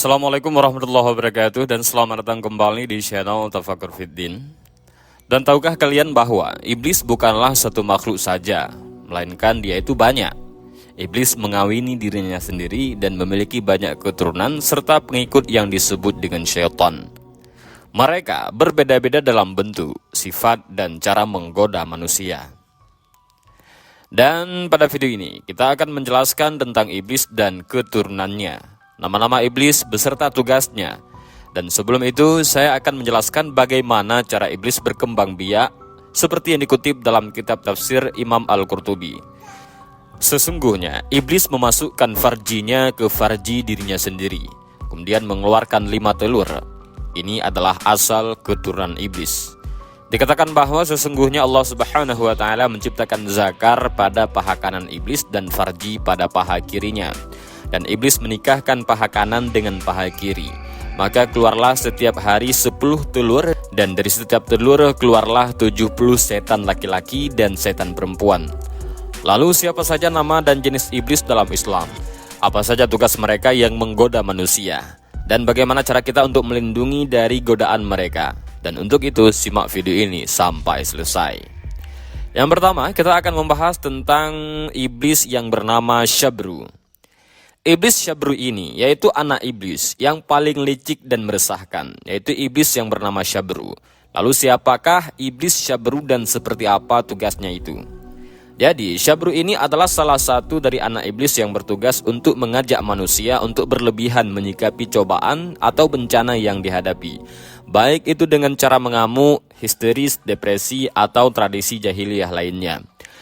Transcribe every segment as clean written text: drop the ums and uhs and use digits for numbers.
Assalamualaikum warahmatullahi wabarakatuh dan selamat datang kembali di channel Tafakkur Fiddin. Dan tahukah kalian bahwa iblis bukanlah satu makhluk saja, melainkan dia itu banyak. Iblis mengawini dirinya sendiri dan memiliki banyak keturunan serta pengikut yang disebut dengan syaitan. Mereka berbeda-beda dalam bentuk, sifat, dan cara menggoda manusia. Dan pada video ini kita akan menjelaskan tentang iblis dan keturunannya, nama-nama iblis beserta tugasnya. Dan sebelum itu saya akan menjelaskan bagaimana cara iblis berkembang biak seperti yang dikutip dalam kitab tafsir Imam Al-Qurtubi. Sesungguhnya iblis memasukkan farjinya ke farji dirinya sendiri, kemudian mengeluarkan 5 telur. Ini adalah asal keturunan iblis. Dikatakan bahwa sesungguhnya Allah Subhanahu wa taala menciptakan zakar pada paha kanan iblis dan farji pada paha kirinya. Dan iblis menikahkan paha kanan dengan paha kiri. Maka keluarlah setiap hari 10 telur, dan dari setiap telur keluarlah 70 setan laki-laki dan setan perempuan. Lalu siapa saja nama dan jenis iblis dalam Islam? Apa saja tugas mereka yang menggoda manusia? Dan bagaimana cara kita untuk melindungi dari godaan mereka? Dan untuk itu simak video ini sampai selesai. Yang pertama kita akan membahas tentang iblis yang bernama Syabru. Iblis Syabru ini yaitu anak iblis yang paling licik dan meresahkan, yaitu iblis yang bernama Syabru. Lalu siapakah iblis Syabru dan seperti apa tugasnya itu? Jadi Syabru ini adalah salah satu dari anak iblis yang bertugas untuk mengajak manusia untuk berlebihan menyikapi cobaan atau bencana yang dihadapi, baik itu dengan cara mengamuk, histeris, depresi, atau tradisi jahiliyah lainnya.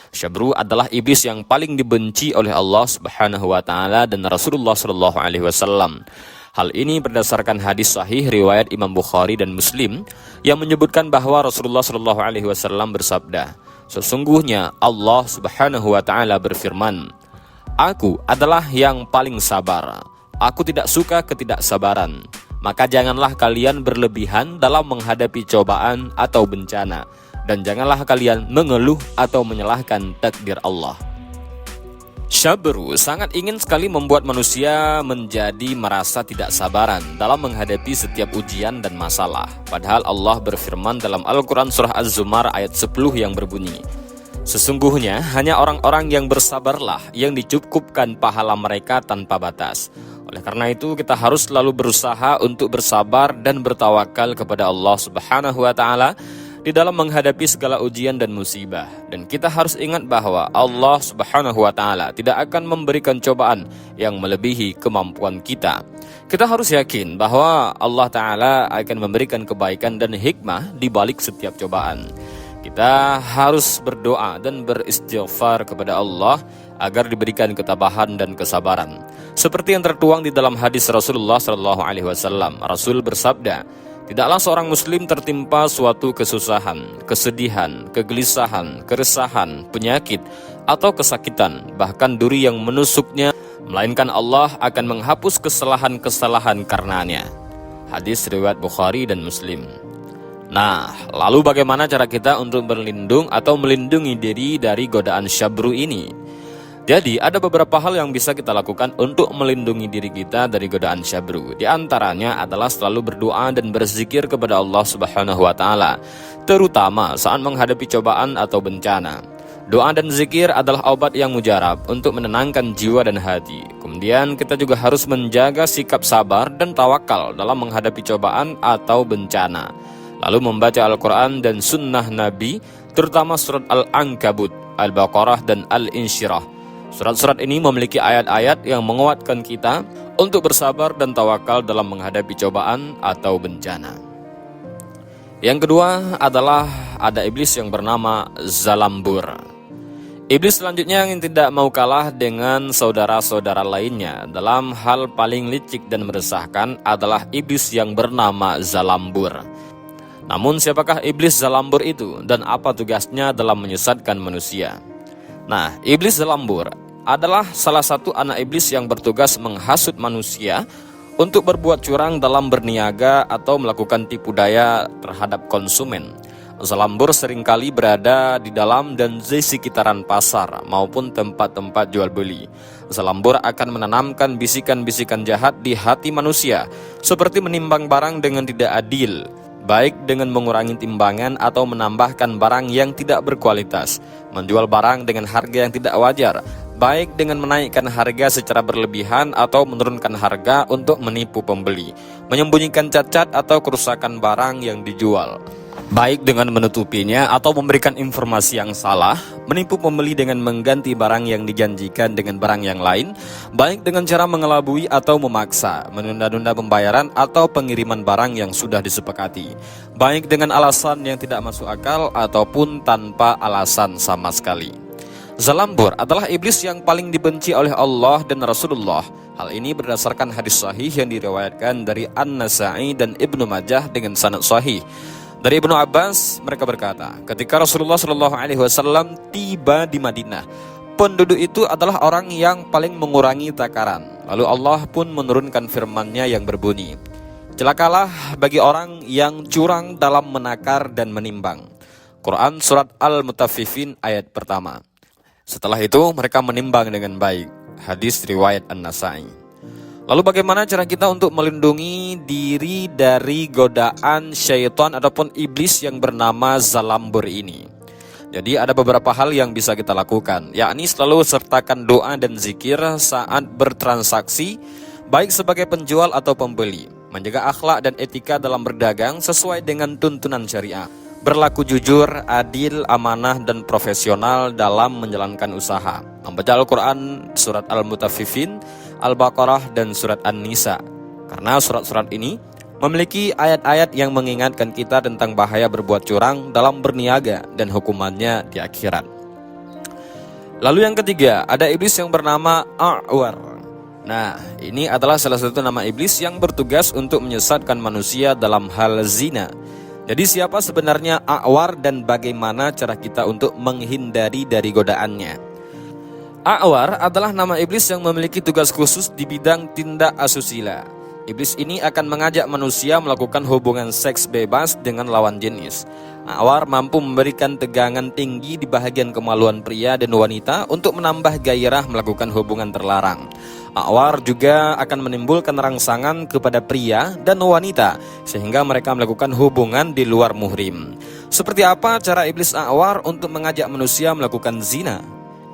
Syabru adalah iblis yang paling dibenci oleh Allah Subhanahu wa taala dan Rasulullah sallallahu alaihi wasallam. Hal ini berdasarkan hadis sahih riwayat Imam Bukhari dan Muslim yang menyebutkan bahwa Rasulullah sallallahu alaihi wasallam bersabda, "Sesungguhnya Allah Subhanahu wa taala berfirman, Aku adalah yang paling sabar. Aku tidak suka ketidaksabaran. Maka janganlah kalian berlebihan dalam menghadapi cobaan atau bencana. Dan janganlah kalian mengeluh atau menyalahkan takdir Allah." Syabru sangat ingin sekali membuat manusia menjadi merasa tidak sabaran dalam menghadapi setiap ujian dan masalah. Padahal Allah berfirman dalam Al-Quran surah Az-Zumar ayat 10 yang berbunyi, "Sesungguhnya hanya orang-orang yang bersabarlah yang dicukupkan pahala mereka tanpa batas." Oleh karena itu kita harus selalu berusaha untuk bersabar dan bertawakal kepada Allah Subhanahu wa taala di dalam menghadapi segala ujian dan musibah. Dan kita harus ingat bahwa Allah Subhanahu wa taala tidak akan memberikan cobaan yang melebihi kemampuan kita. Kita harus yakin bahwa Allah taala akan memberikan kebaikan dan hikmah di balik setiap cobaan. Kita harus berdoa dan beristighfar kepada Allah agar diberikan ketabahan dan kesabaran. Seperti yang tertuang di dalam hadis Rasulullah SAW. Rasul bersabda, "Tidaklah seorang muslim tertimpa suatu kesusahan, kesedihan, kegelisahan, keresahan, penyakit, atau kesakitan, bahkan duri yang menusuknya, melainkan Allah akan menghapus kesalahan-kesalahan karenanya." Hadis riwayat Bukhari dan Muslim. Nah, lalu bagaimana cara kita untuk berlindung atau melindungi diri dari godaan Syabru ini? Jadi ada beberapa hal yang bisa kita lakukan untuk melindungi diri kita dari godaan Syabru. Di antaranya adalah selalu berdoa dan berzikir kepada Allah Subhanahu wa taala, terutama saat menghadapi cobaan atau bencana. Doa dan zikir adalah obat yang mujarab untuk menenangkan jiwa dan hati. Kemudian kita juga harus menjaga sikap sabar dan tawakal dalam menghadapi cobaan atau bencana. Lalu membaca Al-Quran dan sunnah Nabi, terutama surat Al-Ankabut, Al-Baqarah, dan Al-Insyirah. Surat-surat ini memiliki ayat-ayat yang menguatkan kita untuk bersabar dan tawakal dalam menghadapi cobaan atau bencana. Yang kedua adalah ada iblis yang bernama Zalambur. Iblis selanjutnya yang tidak mau kalah dengan saudara-saudara lainnya dalam hal paling licik dan meresahkan adalah iblis yang bernama Zalambur. Namun siapakah iblis Zalambur itu dan apa tugasnya dalam menyesatkan manusia? Nah, iblis Zalambur adalah salah satu anak iblis yang bertugas menghasut manusia untuk berbuat curang dalam berniaga atau melakukan tipu daya terhadap konsumen. Zelambur seringkali berada di dalam dan di sekitaran pasar maupun tempat-tempat jual beli. Zelambur akan menanamkan bisikan-bisikan jahat di hati manusia, seperti menimbang barang dengan tidak adil, baik dengan mengurangi timbangan atau menambahkan barang yang tidak berkualitas, menjual barang dengan harga yang tidak wajar, baik dengan menaikkan harga secara berlebihan atau menurunkan harga untuk menipu pembeli, menyembunyikan cacat atau kerusakan barang yang dijual, baik dengan menutupinya atau memberikan informasi yang salah, menipu pembeli dengan mengganti barang yang dijanjikan dengan barang yang lain, baik dengan cara mengelabui atau memaksa, menunda-nunda pembayaran atau pengiriman barang yang sudah disepakati, baik dengan alasan yang tidak masuk akal ataupun tanpa alasan sama sekali. Zelambur adalah iblis yang paling dibenci oleh Allah dan Rasulullah. Hal ini berdasarkan hadis sahih yang diriwayatkan dari An-Nasa'i dan Ibnu Majah dengan sanad sahih. Dari Ibnu Abbas, mereka berkata, ketika Rasulullah SAW tiba di Madinah, penduduk itu adalah orang yang paling mengurangi takaran. Lalu Allah pun menurunkan firman-Nya yang berbunyi, celakalah bagi orang yang curang dalam menakar dan menimbang. Quran Surat Al-Mutaffifin ayat pertama. Setelah itu mereka menimbang dengan baik. Hadis riwayat An-Nasa'i. Lalu bagaimana cara kita untuk melindungi diri dari godaan syaitan ataupun iblis yang bernama Zelambur ini? Jadi ada beberapa hal yang bisa kita lakukan, yakni selalu sertakan doa dan zikir saat bertransaksi, baik sebagai penjual atau pembeli, menjaga akhlak dan etika dalam berdagang sesuai dengan tuntunan syariah, berlaku jujur, adil, amanah, dan profesional dalam menjalankan usaha, membaca Al-Quran, Surat Al-Mutaffifin, Al-Baqarah, dan Surat An-Nisa. Karena surat-surat ini memiliki ayat-ayat yang mengingatkan kita tentang bahaya berbuat curang dalam berniaga dan hukumannya di akhirat. Lalu yang ketiga, ada iblis yang bernama A'war. Nah, ini adalah salah satu nama iblis yang bertugas untuk menyesatkan manusia dalam hal zina. Jadi siapa sebenarnya A'war dan bagaimana cara kita untuk menghindari dari godaannya? A'war adalah nama iblis yang memiliki tugas khusus di bidang tindak asusila. Iblis ini akan mengajak manusia melakukan hubungan seks bebas dengan lawan jenis. A'war mampu memberikan tegangan tinggi di bahagian kemaluan pria dan wanita untuk menambah gairah melakukan hubungan terlarang. A'war juga akan menimbulkan rangsangan kepada pria dan wanita sehingga mereka melakukan hubungan di luar muhrim. Seperti apa cara iblis A'war untuk mengajak manusia melakukan zina?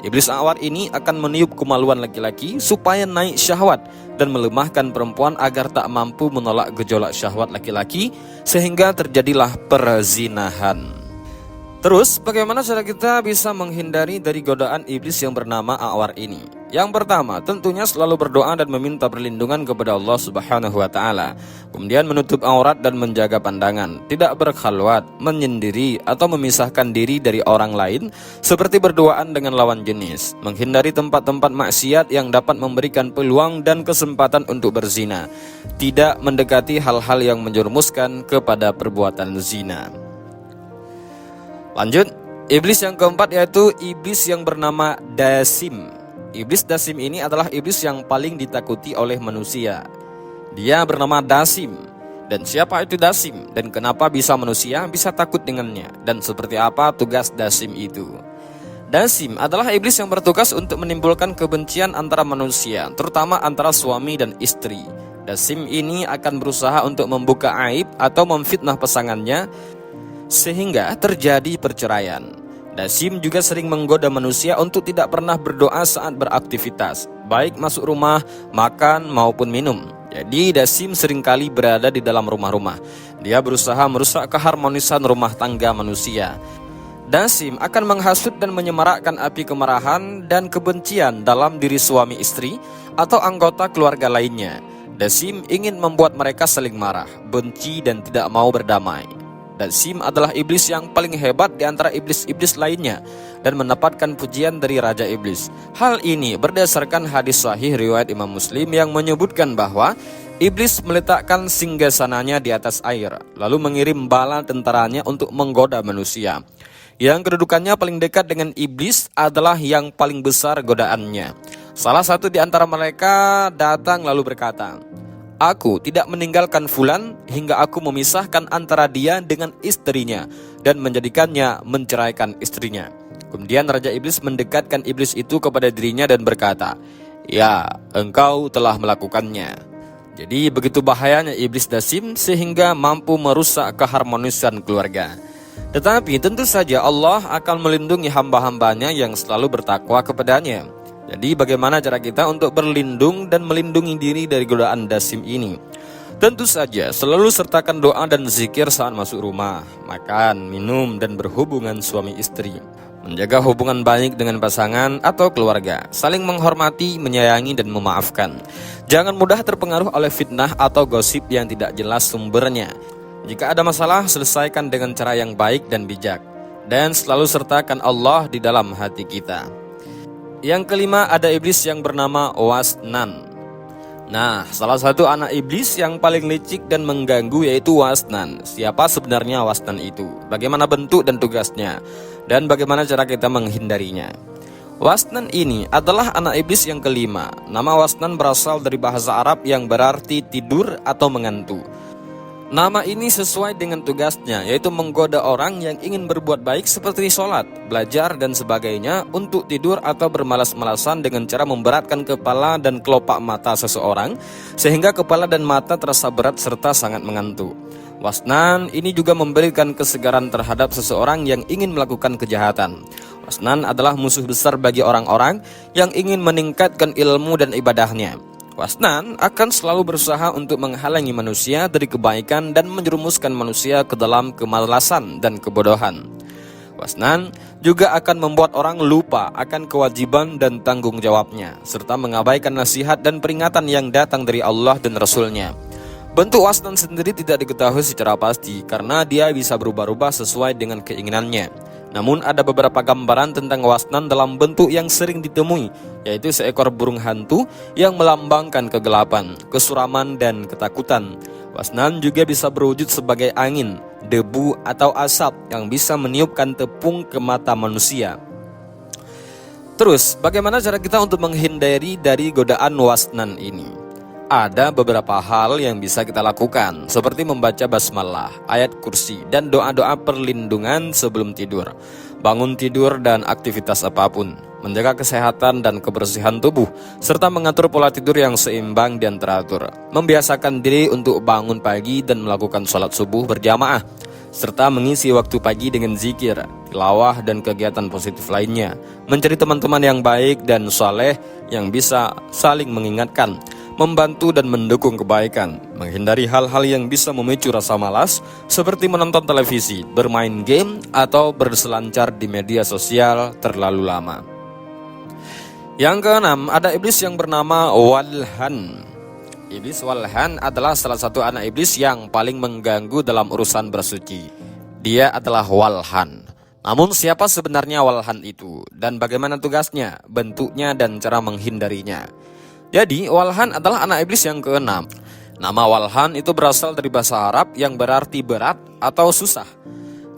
Iblis A'war ini akan meniup kemaluan laki-laki supaya naik syahwat dan melemahkan perempuan agar tak mampu menolak gejolak syahwat laki-laki sehingga terjadilah perzinahan. Terus, bagaimana cara kita bisa menghindari dari godaan iblis yang bernama A'war ini? Yang pertama, tentunya selalu berdoa dan meminta perlindungan kepada Allah Subhanahu wa Ta'ala. Kemudian menutup aurat dan menjaga pandangan, tidak berkhalwat, menyendiri atau memisahkan diri dari orang lain, seperti berduaan dengan lawan jenis, menghindari tempat-tempat maksiat yang dapat memberikan peluang dan kesempatan untuk berzina, tidak mendekati hal-hal yang menjerumuskan kepada perbuatan zina. Lanjut, iblis yang keempat yaitu iblis yang bernama Dasim. Iblis Dasim ini adalah iblis yang paling ditakuti oleh manusia. Dia bernama Dasim. Dan siapa itu Dasim? Dan kenapa bisa manusia bisa takut dengannya? Dan seperti apa tugas Dasim itu? Dasim adalah iblis yang bertugas untuk menimbulkan kebencian antara manusia, terutama antara suami dan istri. Dasim ini akan berusaha untuk membuka aib atau memfitnah pasangannya sehingga terjadi perceraian. Dasim juga sering menggoda manusia untuk tidak pernah berdoa saat beraktivitas, baik masuk rumah, makan maupun minum. Jadi Dasim seringkali berada di dalam rumah-rumah. Dia berusaha merusak keharmonisan rumah tangga manusia. Dasim akan menghasut dan menyemarakkan api kemarahan dan kebencian dalam diri suami istri atau anggota keluarga lainnya. Dasim ingin membuat mereka saling marah, benci dan tidak mau berdamai. Dasim adalah iblis yang paling hebat di antara iblis-iblis lainnya dan mendapatkan pujian dari Raja Iblis. Hal ini berdasarkan hadis sahih riwayat Imam Muslim yang menyebutkan bahwa iblis meletakkan singgasananya di atas air, lalu mengirim bala tentaranya untuk menggoda manusia. Yang kedudukannya paling dekat dengan iblis adalah yang paling besar godaannya. Salah satu di antara mereka datang lalu berkata, "Aku tidak meninggalkan fulan hingga aku memisahkan antara dia dengan istrinya dan menjadikannya menceraikan istrinya. Kemudian Raja Iblis mendekatkan iblis itu kepada dirinya dan berkata, "Ya, engkau telah melakukannya." Jadi begitu bahayanya iblis dasim sehingga mampu merusak keharmonisan keluarga. Tetapi tentu saja Allah akan melindungi hamba-hambanya yang selalu bertakwa kepadanya. Jadi bagaimana cara kita untuk berlindung dan melindungi diri dari godaan dasim ini? Tentu saja selalu sertakan doa dan zikir saat masuk rumah, makan, minum, dan berhubungan suami istri. Menjaga hubungan baik dengan pasangan atau keluarga, saling menghormati, menyayangi, dan memaafkan. Jangan mudah terpengaruh oleh fitnah atau gosip yang tidak jelas sumbernya. Jika ada masalah, selesaikan dengan cara yang baik dan bijak. Dan selalu sertakan Allah di dalam hati kita. Yang kelima, ada iblis yang bernama Wasnan. Nah, salah satu anak iblis yang paling licik dan mengganggu yaitu Wasnan. Siapa sebenarnya Wasnan itu? Bagaimana bentuk dan tugasnya? Dan bagaimana cara kita menghindarinya? Wasnan ini adalah anak iblis yang kelima. Nama Wasnan berasal dari bahasa Arab yang berarti tidur atau mengantuk. Nama ini sesuai dengan tugasnya, yaitu menggoda orang yang ingin berbuat baik seperti sholat, belajar, dan sebagainya untuk tidur atau bermalas-malasan dengan cara memberatkan kepala dan kelopak mata seseorang, sehingga kepala dan mata terasa berat serta sangat mengantuk. Wasnan ini juga memberikan kesegaran terhadap seseorang yang ingin melakukan kejahatan. Wasnan adalah musuh besar bagi orang-orang yang ingin meningkatkan ilmu dan ibadahnya. Wasnan akan selalu berusaha untuk menghalangi manusia dari kebaikan dan menjerumuskan manusia ke dalam kemalasan dan kebodohan. Wasnan juga akan membuat orang lupa akan kewajiban dan tanggung jawabnya, serta mengabaikan nasihat dan peringatan yang datang dari Allah dan Rasul-Nya. Bentuk Wasnan sendiri tidak diketahui secara pasti karena dia bisa berubah-ubah sesuai dengan keinginannya. Namun ada beberapa gambaran tentang Wasnan dalam bentuk yang sering ditemui, yaitu seekor burung hantu yang melambangkan kegelapan, kesuraman, dan ketakutan. Wasnan juga bisa berwujud sebagai angin, debu, atau asap yang bisa meniupkan tepung ke mata manusia. Terus, bagaimana cara kita untuk menghindari dari godaan Wasnan ini? Ada beberapa hal yang bisa kita lakukan, seperti membaca basmalah, ayat kursi, dan doa-doa perlindungan sebelum tidur, bangun tidur, dan aktivitas apapun, menjaga kesehatan dan kebersihan tubuh, serta mengatur pola tidur yang seimbang dan teratur, membiasakan diri untuk bangun pagi dan melakukan sholat subuh berjamaah, serta mengisi waktu pagi dengan zikir, tilawah, dan kegiatan positif lainnya, mencari teman-teman yang baik dan saleh yang bisa saling mengingatkan, membantu dan mendukung kebaikan, menghindari hal-hal yang bisa memicu rasa malas seperti menonton televisi, bermain game, atau berselancar di media sosial terlalu lama. Yang keenam, ada iblis yang bernama Walhan. Iblis Walhan adalah salah satu anak iblis yang paling mengganggu dalam urusan bersuci. Dia adalah Walhan. Namun siapa sebenarnya Walhan itu? Dan bagaimana tugasnya, bentuknya, dan cara menghindarinya? Jadi, Walhan adalah anak iblis yang keenam. Nama Walhan itu berasal dari bahasa Arab yang berarti berat atau susah.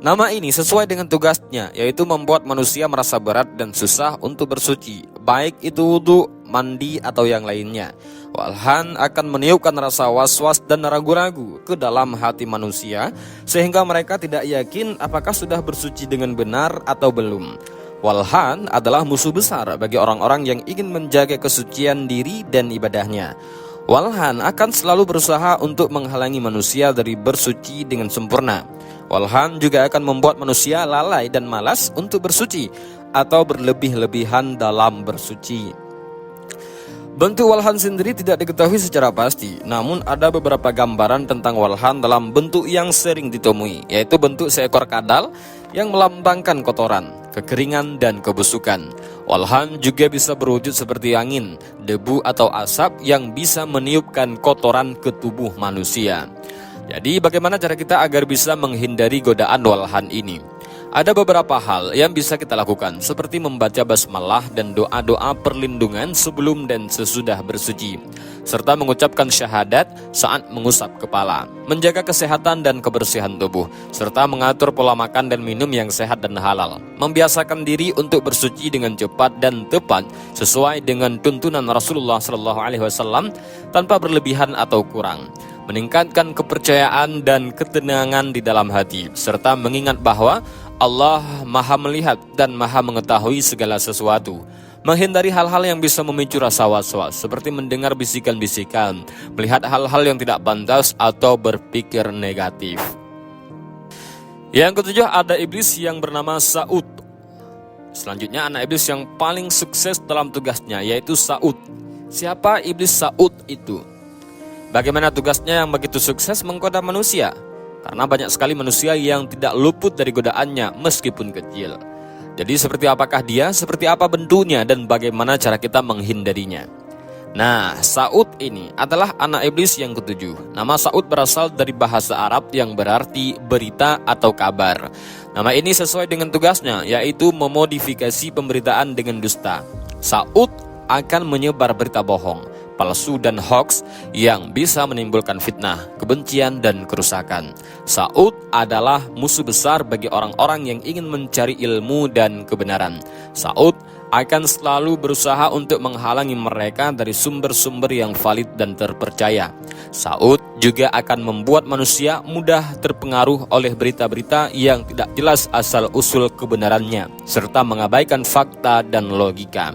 Nama ini sesuai dengan tugasnya, yaitu membuat manusia merasa berat dan susah untuk bersuci, baik itu wudu, mandi, atau yang lainnya. Walhan akan meniupkan rasa was-was dan ragu-ragu ke dalam hati manusia, sehingga mereka tidak yakin apakah sudah bersuci dengan benar atau belum. Walhan adalah musuh besar bagi orang-orang yang ingin menjaga kesucian diri dan ibadahnya. Walhan akan selalu berusaha untuk menghalangi manusia dari bersuci dengan sempurna. Walhan juga akan membuat manusia lalai dan malas untuk bersuci atau berlebih-lebihan dalam bersuci. Bentuk Walhan sendiri tidak diketahui secara pasti, namun ada beberapa gambaran tentang Walhan dalam bentuk yang sering ditemui, yaitu bentuk seekor kadal yang melambangkan kotoran, kekeringan, dan kebusukan. Walhan juga bisa berwujud seperti angin, debu, atau asap yang bisa meniupkan kotoran ke tubuh manusia. Jadi bagaimana cara kita agar bisa menghindari godaan Walhan ini? Ada beberapa hal yang bisa kita lakukan, seperti membaca basmalah dan doa-doa perlindungan sebelum dan sesudah bersuci, serta mengucapkan syahadat saat mengusap kepala, menjaga kesehatan dan kebersihan tubuh, serta mengatur pola makan dan minum yang sehat dan halal, membiasakan diri untuk bersuci dengan cepat dan tepat sesuai dengan tuntunan Rasulullah SAW tanpa berlebihan atau kurang, meningkatkan kepercayaan dan ketenangan di dalam hati, serta mengingat bahwa Allah Maha melihat dan Maha mengetahui segala sesuatu. Menghindari hal-hal yang bisa memicu rasa was-was, seperti mendengar bisikan-bisikan, melihat hal-hal yang tidak pantas, atau berpikir negatif. Yang ketujuh, ada iblis yang bernama Sa'ud. Selanjutnya, anak iblis yang paling sukses dalam tugasnya, yaitu Sa'ud. Siapa iblis Sa'ud itu? Bagaimana tugasnya yang begitu sukses menggoda manusia? Karena banyak sekali manusia yang tidak luput dari godaannya meskipun kecil. Jadi seperti apakah dia, seperti apa bentuknya, dan bagaimana cara kita menghindarinya? Nah, Sa'ud ini adalah anak iblis yang ketujuh. Nama Sa'ud berasal dari bahasa Arab yang berarti berita atau kabar. Nama ini sesuai dengan tugasnya, yaitu memodifikasi pemberitaan dengan dusta. Sa'ud akan menyebar berita bohong, palsu dan hoax yang bisa menimbulkan fitnah, kebencian, dan kerusakan. Sa'ud adalah musuh besar bagi orang-orang yang ingin mencari ilmu dan kebenaran. Sa'ud akan selalu berusaha untuk menghalangi mereka dari sumber-sumber yang valid dan terpercaya. Sa'ud juga akan membuat manusia mudah terpengaruh oleh berita-berita yang tidak jelas asal-usul kebenarannya, serta mengabaikan fakta dan logika.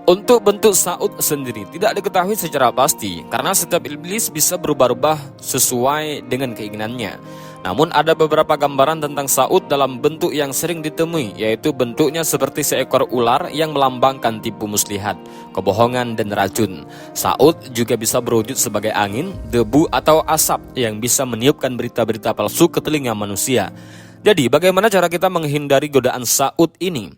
Untuk bentuk Sa'ud sendiri tidak diketahui secara pasti, karena setiap iblis bisa berubah-ubah sesuai dengan keinginannya. Namun ada beberapa gambaran tentang Sa'ud dalam bentuk yang sering ditemui, yaitu bentuknya seperti seekor ular yang melambangkan tipu muslihat, kebohongan, dan racun. Sa'ud juga bisa berwujud sebagai angin, debu, atau asap yang bisa meniupkan berita-berita palsu ke telinga manusia. Jadi bagaimana cara kita menghindari godaan Sa'ud ini?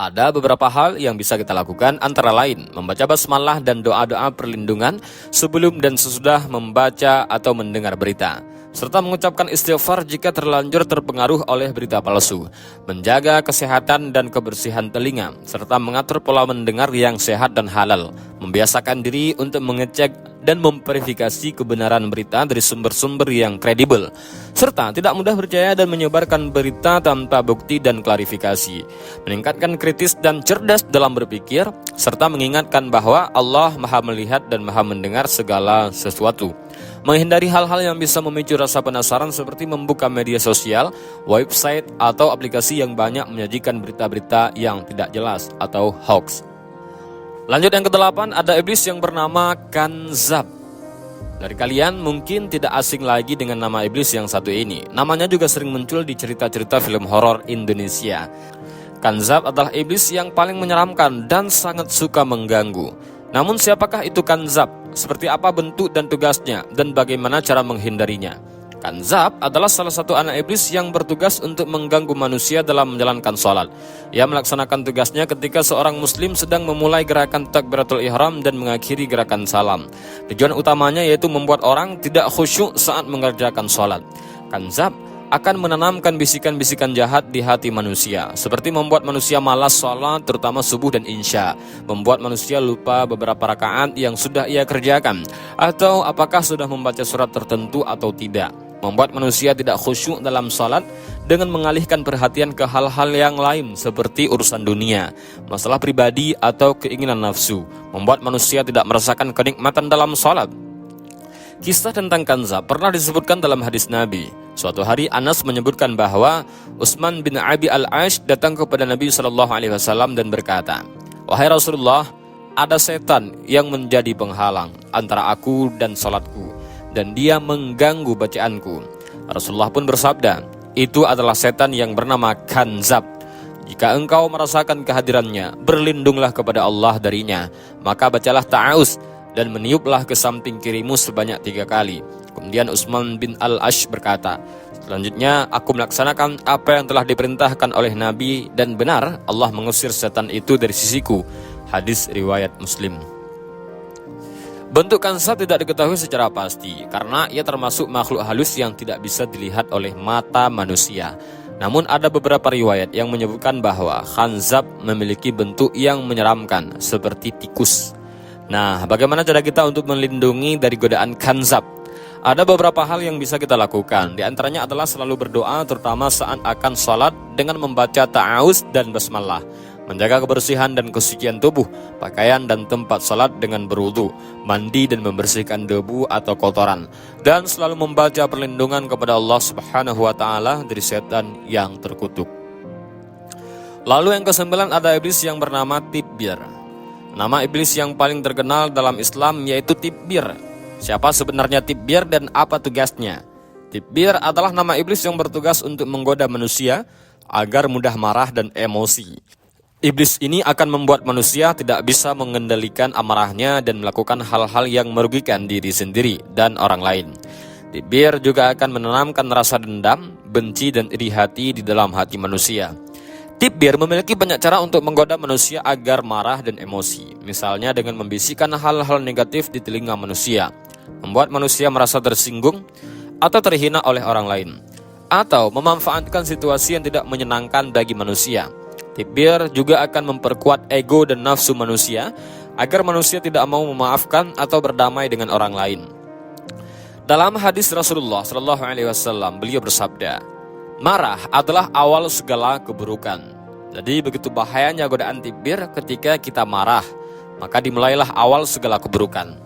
Ada beberapa hal yang bisa kita lakukan, antara lain membaca basmalah dan doa-doa perlindungan sebelum dan sesudah membaca atau mendengar berita, serta mengucapkan istighfar jika terlanjur terpengaruh oleh berita palsu, menjaga kesehatan dan kebersihan telinga, serta mengatur pola mendengar yang sehat dan halal, membiasakan diri untuk mengecek dan memverifikasi kebenaran berita dari sumber-sumber yang kredibel, serta tidak mudah percaya dan menyebarkan berita tanpa bukti dan klarifikasi, meningkatkan kritis dan cerdas dalam berpikir, serta mengingatkan bahwa Allah Maha melihat dan Maha mendengar segala sesuatu. Menghindari hal-hal yang bisa memicu rasa penasaran seperti membuka media sosial, website, atau aplikasi yang banyak menyajikan berita-berita yang tidak jelas atau hoax. Lanjut yang ke-8, ada iblis yang bernama Kanzab. Dari kalian mungkin tidak asing lagi dengan nama iblis yang satu ini. Namanya juga sering muncul di cerita-cerita film horor Indonesia. Kanzab adalah iblis yang paling menyeramkan dan sangat suka mengganggu. Namun siapakah itu Kanzab? Seperti apa bentuk dan tugasnya, dan bagaimana cara menghindarinya? Kanzab adalah salah satu anak iblis yang bertugas untuk mengganggu manusia dalam menjalankan sholat. Ia melaksanakan tugasnya ketika seorang muslim sedang memulai gerakan takbiratul ihram dan mengakhiri gerakan salam. Tujuan utamanya yaitu membuat orang tidak khusyuk saat mengerjakan sholat. Kanzab akan menanamkan bisikan-bisikan jahat di hati manusia, seperti membuat manusia malas sholat, terutama subuh dan insya, membuat manusia lupa beberapa rakaat yang sudah ia kerjakan, atau apakah sudah membaca surat tertentu atau tidak, membuat manusia tidak khusyuk dalam sholat dengan mengalihkan perhatian ke hal-hal yang lain seperti urusan dunia, masalah pribadi, atau keinginan nafsu, membuat manusia tidak merasakan kenikmatan dalam sholat. Kisah tentang Kanzab pernah disebutkan dalam hadis Nabi. Suatu hari Anas menyebutkan bahwa Utsman bin Abi al-Ash datang kepada Nabi SAW dan berkata, "Wahai Rasulullah, ada setan yang menjadi penghalang antara aku dan sholatku, dan dia mengganggu bacaanku." Rasulullah pun bersabda, "Itu adalah setan yang bernama Kanzab. Jika engkau merasakan kehadirannya, berlindunglah kepada Allah darinya, maka bacalah ta'awuz dan meniuplah ke samping kirimu sebanyak 3 kali." Kemudian Utsman bin al-Ash berkata, "Selanjutnya aku melaksanakan apa yang telah diperintahkan oleh Nabi, dan benar Allah mengusir setan itu dari sisiku." Hadis riwayat Muslim. Bentuk Kanzab tidak diketahui secara pasti karena ia termasuk makhluk halus yang tidak bisa dilihat oleh mata manusia. Namun ada beberapa riwayat yang menyebutkan bahwa Kanzab memiliki bentuk yang menyeramkan seperti tikus. Nah, bagaimana cara kita untuk melindungi dari godaan Kanzab? Ada beberapa hal yang bisa kita lakukan. Di antaranya adalah selalu berdoa, terutama saat akan sholat dengan membaca ta'awuz dan basmalah. menjaga kebersihan dan kesucian tubuh, pakaian dan tempat salat dengan berwudu, mandi dan membersihkan debu atau kotoran, dan selalu membaca perlindungan kepada Allah Subhanahu wa taala dari setan yang terkutuk. Lalu yang ke-9 ada iblis yang bernama Tibir. Nama iblis yang paling terkenal dalam Islam yaitu Tibir. Siapa sebenarnya Tibir dan apa tugasnya? Tibir adalah nama iblis yang bertugas untuk menggoda manusia agar mudah marah dan emosi. Iblis ini akan membuat manusia tidak bisa mengendalikan amarahnya dan melakukan hal-hal yang merugikan diri sendiri dan orang lain. Tibir juga akan menanamkan rasa dendam, benci dan iri hati di dalam hati manusia. Tibir memiliki banyak cara untuk menggoda manusia agar marah dan emosi. Misalnya dengan membisikkan hal-hal negatif di telinga manusia, membuat manusia merasa tersinggung atau terhina oleh orang lain, atau memanfaatkan situasi yang tidak menyenangkan bagi manusia. Tibir juga akan memperkuat ego dan nafsu manusia agar manusia tidak mau memaafkan atau berdamai dengan orang lain. Dalam hadis Rasulullah SAW, beliau bersabda, marah adalah awal segala keburukan. Jadi begitu bahayanya godaan tibir ketika kita marah, maka dimulailah awal segala keburukan.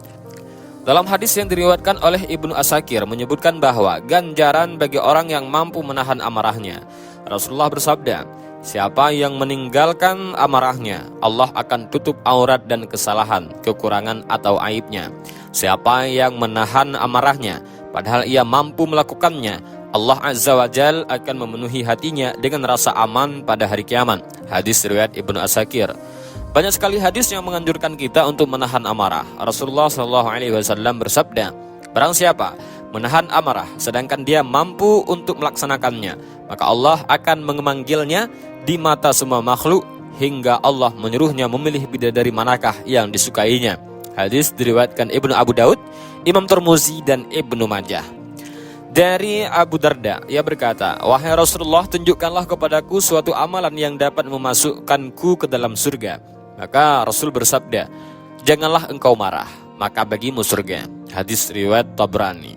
Dalam hadis yang diriwayatkan oleh Ibnu Asakir menyebutkan bahwa ganjaran bagi orang yang mampu menahan amarahnya. Rasulullah bersabda, siapa yang meninggalkan amarahnya, Allah akan tutup aurat dan kesalahan, kekurangan atau aibnya. Siapa yang menahan amarahnya, padahal ia mampu melakukannya, Allah Azza wa Jal akan memenuhi hatinya dengan rasa aman pada hari kiamat. Hadis riwayat Ibnu Asakir. Banyak sekali hadis yang menganjurkan kita untuk menahan amarah. Rasulullah SAW bersabda, barang siapa menahan amarah sedangkan dia mampu untuk melaksanakannya, maka Allah akan memanggilnya di mata semua makhluk hingga Allah menyuruhnya memilih bidadari manakah yang disukainya. Hadis diriwayatkan Ibnu Abu Daud, Imam Tirmizi dan Ibnu Majah. Dari Abu Darda, ia berkata, wahai Rasulullah, tunjukkanlah kepadaku suatu amalan yang dapat memasukkanku ke dalam surga. Maka Rasul bersabda, janganlah engkau marah, maka bagimu surga. Hadis riwayat Tabrani.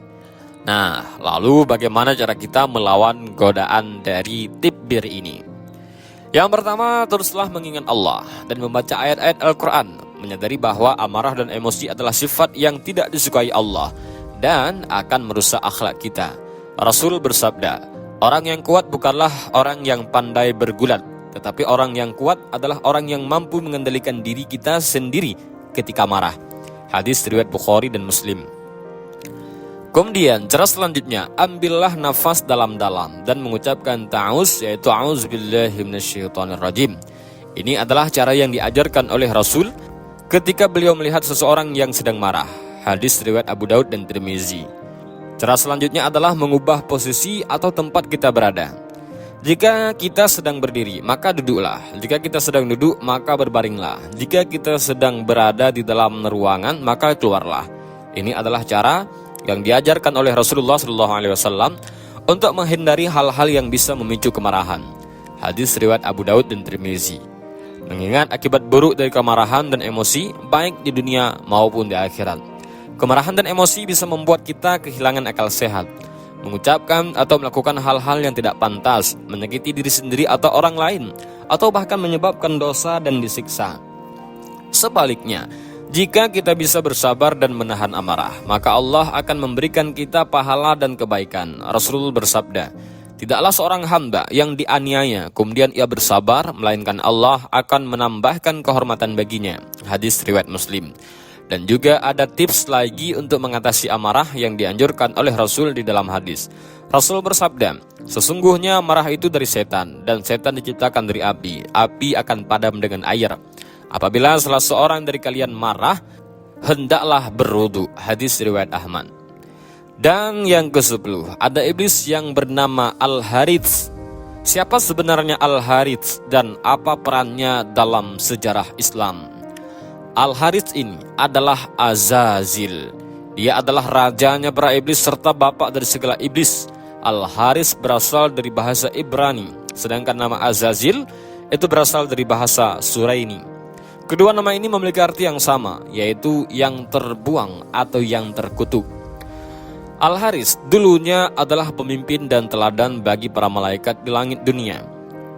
Nah, lalu bagaimana cara kita melawan godaan dari tibir ini? Yang pertama, teruslah mengingat Allah dan membaca ayat-ayat Al-Quran, menyadari bahwa amarah dan emosi adalah sifat yang tidak disukai Allah dan akan merusak akhlak kita. Rasul bersabda, orang yang kuat bukanlah orang yang pandai bergulat, tetapi orang yang kuat adalah orang yang mampu mengendalikan diri kita sendiri ketika marah. Hadis riwayat Bukhari dan Muslim. Kemudian cara selanjutnya, ambillah nafas dalam-dalam dan mengucapkan ta'awuz, yaitu a'udzubillahi minasyaitonirrajim. Ini adalah cara yang diajarkan oleh Rasul ketika beliau melihat seseorang yang sedang marah. Hadis riwayat Abu Daud dan Tirmizi. Cara selanjutnya adalah mengubah posisi atau tempat kita berada. Jika kita sedang berdiri, maka duduklah. Jika kita sedang duduk, maka berbaringlah. Jika kita sedang berada di dalam ruangan, maka keluarlah. Ini adalah cara yang diajarkan oleh Rasulullah SAW untuk menghindari hal-hal yang bisa memicu kemarahan. Hadis riwayat Abu Daud dan Tirmizi. Mengingat akibat buruk dari kemarahan dan emosi, baik di dunia maupun di akhirat. Kemarahan dan emosi bisa membuat kita kehilangan akal sehat, mengucapkan atau melakukan hal-hal yang tidak pantas, menyakiti diri sendiri atau orang lain, atau bahkan menyebabkan dosa dan disiksa. Sebaliknya, jika kita bisa bersabar dan menahan amarah, maka Allah akan memberikan kita pahala dan kebaikan. Rasul bersabda, tidaklah seorang hamba yang dianiaya kemudian ia bersabar, melainkan Allah akan menambahkan kehormatan baginya. Hadis riwayat Muslim. Dan juga ada tips lagi untuk mengatasi amarah yang dianjurkan oleh Rasul di dalam hadis. Rasul bersabda, sesungguhnya marah itu dari setan, dan setan diciptakan dari api. Api akan padam dengan air. Apabila salah seorang dari kalian marah, hendaklah berwudu. Hadis riwayat Ahmad. Dan yang ke-10, ada iblis yang bernama Al-Harits. Siapa sebenarnya Al-Harits dan apa perannya dalam sejarah Islam? Al-Harits ini adalah Azazil. Dia adalah rajanya para iblis serta bapak dari segala iblis. Al-Harits berasal dari bahasa Ibrani, sedangkan nama Azazil itu berasal dari bahasa Suraini. Kedua nama ini memiliki arti yang sama, yaitu yang terbuang atau yang terkutuk. Al-Harits dulunya adalah pemimpin dan teladan bagi para malaikat di langit dunia.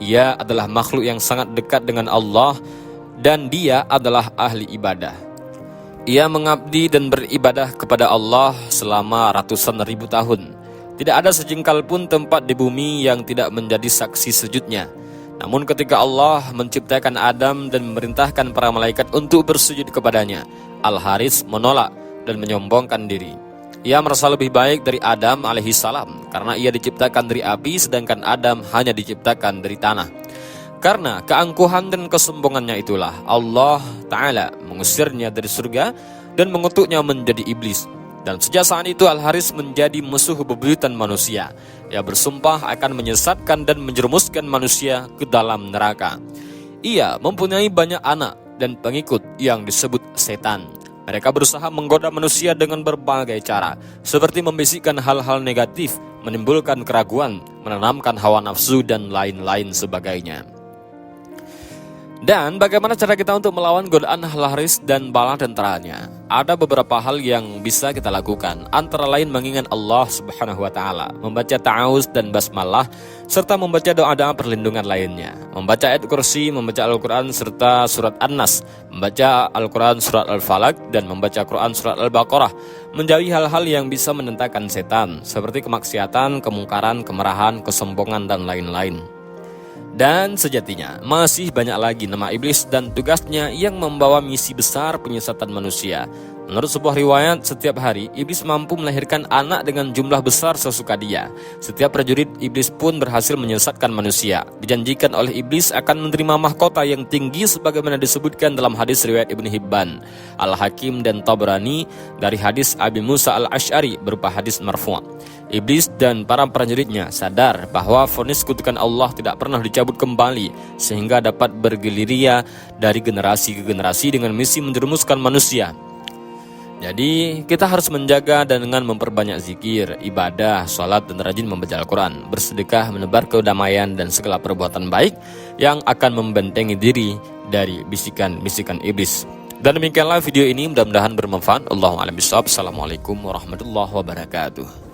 Ia adalah makhluk yang sangat dekat dengan Allah dan dia adalah ahli ibadah. Ia mengabdi dan beribadah kepada Allah selama ratusan ribu tahun. Tidak ada sejengkal pun tempat di bumi yang tidak menjadi saksi sujudnya. Namun ketika Allah menciptakan Adam dan memerintahkan para malaikat untuk bersujud kepadanya, Al-Haris menolak dan menyombongkan diri. Ia merasa lebih baik dari Adam alaihissalam karena ia diciptakan dari api sedangkan Adam hanya diciptakan dari tanah. Karena keangkuhan dan kesombongannya itulah Allah Ta'ala mengusirnya dari surga dan mengutuknya menjadi iblis. Dan sejak saat itu Al-Haris menjadi musuh bebuyutan manusia. Ia bersumpah akan menyesatkan dan menjerumuskan manusia ke dalam neraka. Ia mempunyai banyak anak dan pengikut yang disebut setan. Mereka berusaha menggoda manusia dengan berbagai cara, seperti membisikkan hal-hal negatif, menimbulkan keraguan, menanamkan hawa nafsu, dan lain-lain sebagainya. Dan bagaimana cara kita untuk melawan godaan Al-Haris dan bala tentaranya? Ada beberapa hal yang bisa kita lakukan, antara lain mengingat Allah Subhanahu wa Ta'ala, membaca ta'awuz dan basmalah, serta membaca doa-doa perlindungan lainnya, membaca ayat kursi, membaca Al-Quran serta surat An-Nas, membaca Al-Quran surat Al-Falaq, dan membaca Quran surat Al-Baqarah, menjauhi hal-hal yang bisa menentangkan setan, seperti kemaksiatan, kemungkaran, kemarahan, kesombongan, dan lain-lain. Dan sejatinya masih banyak lagi nama iblis dan tugasnya yang membawa misi besar penyesatan manusia. Menurut sebuah riwayat, setiap hari iblis mampu melahirkan anak dengan jumlah besar sesuka dia. Setiap prajurit iblis pun berhasil menyesatkan manusia. Dijanjikan oleh iblis akan menerima mahkota yang tinggi sebagaimana disebutkan dalam hadis riwayat Ibnu Hibban, Al-Hakim, dan Tabrani dari hadis Abi Musa Al-Asy'ari berupa hadis marfu'. Iblis dan para prajuritnya sadar bahwa vonis kutukan Allah tidak pernah dicabut kembali, sehingga dapat bergiliria dari generasi ke generasi dengan misi menjerumuskan manusia. Jadi kita harus menjaga dan dengan memperbanyak zikir, ibadah, sholat, dan rajin membaca Al-Quran, bersedekah, menebar kedamaian dan segala perbuatan baik yang akan membentengi diri dari bisikan-bisikan iblis. Dan demikianlah video ini, mudah-mudahan bermanfaat. Allahu a'lam bishawab. Assalamualaikum warahmatullahi wabarakatuh.